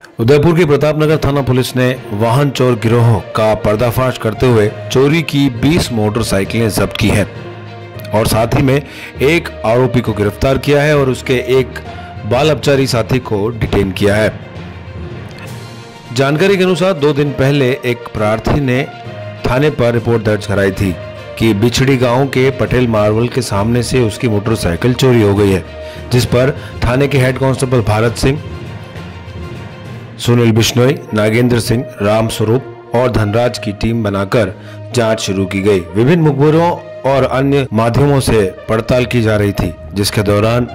उदयपुर की प्रतापनगर थाना पुलिस ने वाहन चोर गिरोह का पर्दाफाश करते हुए चोरी की 20 मोटरसाइकिलें जब्त की हैं और साथ ही में एक आरोपी को गिरफ्तार किया है और उसके एक बाल अपचारी साथी को डिटेन किया है। जानकारी के अनुसार 2 दिन पहले एक प्रार्थी ने थाने पर रिपोर्ट दर्ज कराई थी कि बिछड़ी गांव के पटेल मार्बल के सामने से उसकी मोटरसाइकिल चोरी हो गई है, जिस पर थाने के हेड कांस्टेबल भारत सिंह, सुनील बिश्नोई, नागेंद्र सिंह, राम स्वरूप और धनराज की टीम बनाकर जांच शुरू की गई। विभिन्न मुखबिरों और अन्य माध्यमों से पड़ताल की जा रही थी, जिसके दौरान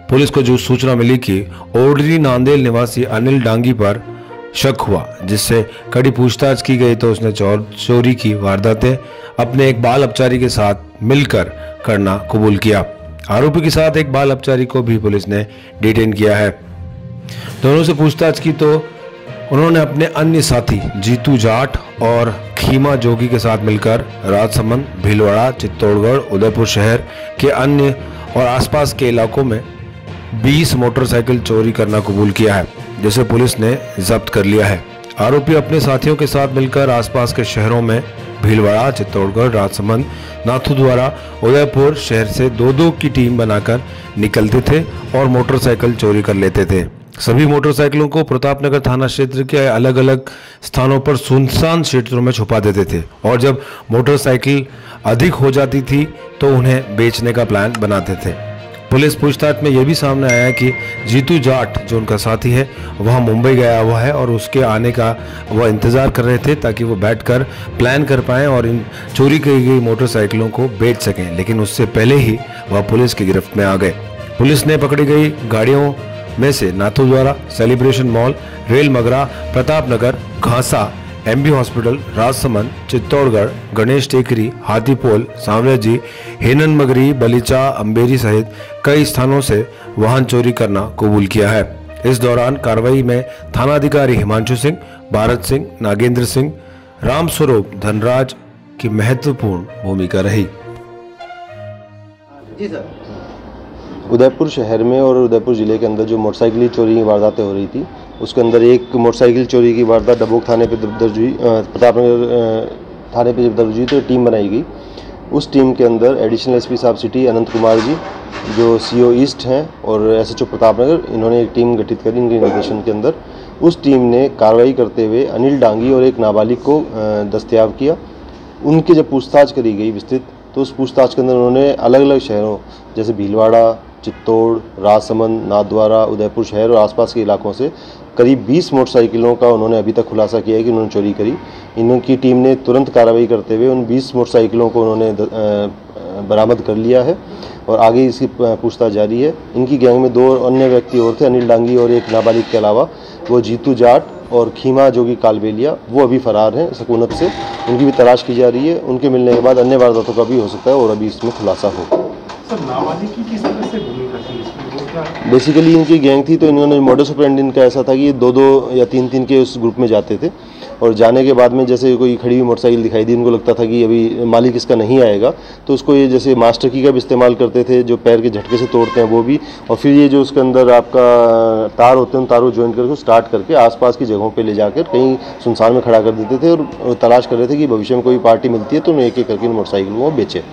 पुलिस को जो सूचना मिली कि ओडरी नांदेल निवासी अनिल डांगी पर शक हुआ, जिससे कड़ी पूछताछ की गई तो उसने चोरी की वारदातें अपने एक बाल अपचारी के साथ मिलकर करना कबूल किया। आरोपी के साथ एक बाल अपचारी को भी पुलिस ने डिटेन किया है। दोनों से पूछताछ की तो उन्होंने अपने अन्य साथी जीतू जाट और खीमा जोगी के साथ मिलकर राजसमंद, भीलवाड़ा, चित्तौड़गढ़, उदयपुर शहर के अन्य और आसपास के इलाकों में 20 मोटरसाइकिल चोरी करना कबूल किया है, जिसे पुलिस ने जब्त कर लिया है। आरोपी अपने साथियों के साथ मिलकर आसपास के शहरों में भीलवाड़ा, चित्तौड़गढ़, राजसमंद, नाथद्वारा, उदयपुर शहर से 2-2 की टीम बनाकर निकलते थे और मोटरसाइकिल चोरी कर लेते थे। सभी मोटरसाइकिलों को प्रतापनगर थाना क्षेत्र के अलग अलग स्थानों पर सुनसान क्षेत्रों में छुपा देते थे और जब मोटरसाइकिल अधिक हो जाती थी तो उन्हें बेचने का प्लान बनाते थे। पुलिस पूछताछ में यह भी सामने आया कि जीतू जाट, जो उनका साथी है, वह मुंबई गया हुआ है और उसके आने का वह इंतजार कर रहे थे ताकि वो बैठकर प्लान कर पाएं और इन चोरी की गई मोटरसाइकिलों को बेच सकें, लेकिन उससे पहले ही वह पुलिस की गिरफ्त में आ गए। पुलिस ने पकड़ी गई गाड़ियों में से Nathdwara, celebration mall, Rail Magra, Pratapnagar, Ghasa, MB hospital, Rajsamand, Chittorgarh, Ganesh Tekri, Hathipol, Sanwariyaji, Hiran Magri, Balicha, अंबेरी सहित कई स्थानों से वाहन चोरी करना कबूल किया है। इस दौरान कार्रवाई में थानाधिकारी हिमांशु सिंह, भारत सिंह, नागेंद्र सिंह, राम स्वरूप, धनराज की महत्वपूर्ण भूमिका रही। जी सर। उदयपुर शहर में और उदयपुर ज़िले के अंदर जो मोटरसाइकिल चोरी की वारदातें हो रही थी, उसके अंदर एक मोटरसाइकिल चोरी की वारदात डबोक थाने पे दर्ज हुई, प्रतापनगर थाने पे जब दर्ज हुई तो टीम बनाई गई। उस टीम के अंदर एडिशनल एसपी साहब सिटी अनंत कुमार जी, जो सीओ ईस्ट हैं, और एसएचओ प्रतापनगर, इन्होंने एक टीम गठित करी इनके निर्देशन के अंदर। उस टीम ने कार्रवाई करते हुए अनिल डांगी और एक नाबालिग को दस्तयाब किया। उनकी जब पूछताछ करी गई विस्तृत, तो उस पूछताछ के अंदर उन्होंने अलग अलग शहरों जैसे भीलवाड़ा, चित्तौड़, राजसमंद, नाथद्वारा, उदयपुर शहर और आसपास के इलाकों से करीब 20 मोटरसाइकिलों का उन्होंने अभी तक खुलासा किया है कि उन्होंने चोरी करी। इनकी टीम ने तुरंत कार्रवाई करते हुए उन 20 मोटरसाइकिलों को उन्होंने बरामद कर लिया है और आगे इसकी पूछताछ जारी है। इनकी गैंग में 2 अन्य व्यक्ति और थे, अनिल डांगी और एक नाबालिग के अलावा, वो जीतू जाट और खीमा जोगी कालबेलिया, वो अभी फरार हैं सकूनत से। उनकी भी तलाश की जा रही है। उनके मिलने के बाद अन्य वारदातों का भी हो सकता है और अभी इसमें खुलासा हो। बेसिकली इनकी गैंग थी, तो इन्होंने मॉडस ऑपरेंडी इनका ऐसा था कि ये 2-2 या 3-3 के उस ग्रुप में जाते थे और जाने के बाद में जैसे कोई खड़ी हुई मोटरसाइकिल दिखाई दी, इनको लगता था कि अभी मालिक इसका नहीं आएगा, तो उसको ये जैसे मास्टर की का भी इस्तेमाल करते थे, जो पैर के झटके से तोड़ते हैं वो भी, और फिर ये जो उसके अंदर आपका तार होते हैं उन तारों ज्वाइन करके स्टार्ट करके आसपास की जगहों पे ले जाकर कहीं सुनसान में खड़ा कर देते थे और तलाश कर रहे थे कि भविष्य में कोई पार्टी मिलती है तो उन्हें एक-एक करके मोटरसाइकिल को बेचे।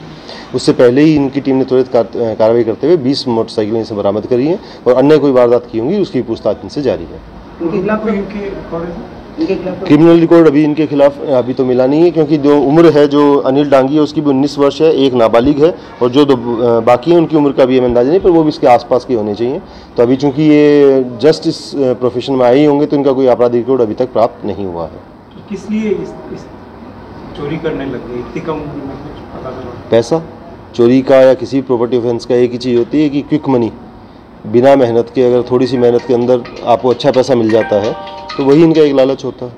उससे पहले ही इनकी टीम ने त्वरित कार्रवाई करते हुए 20 मोटरसाइकिलें इनसे बरामद करी हैं और अन्य कोई वारदात की होंगी उसकी पूछताछ इनसे जारी है। क्रिमिनल रिकॉर्ड अभी इनके खिलाफ अभी तो मिला नहीं है, क्योंकि जो उम्र है जो अनिल डांगी है उसकी भी 19 वर्ष है, एक नाबालिग है और जो 2 बाकी हैं उनकी उम्र का भी हमें अंदाजा नहीं, पर वो भी इसके आसपास के होने चाहिए। तो अभी चूंकि ये जस्ट इस प्रोफेशन में आए ही होंगे तो इनका कोई आपराधिक रिकॉर्ड अभी तक प्राप्त नहीं हुआ है। तो किस लिए इस चोरी करने लग गए? इतनी कम उम्र में कुछ पता चला? पैसा चोरी का या किसी प्रॉपर्टी ऑफेंस का एक ही चीज़ होती है कि क्विक मनी, बिना मेहनत के, अगर थोड़ी सी मेहनत के अंदर आपको अच्छा पैसा मिल जाता है तो वही इनका एक लालच होता है।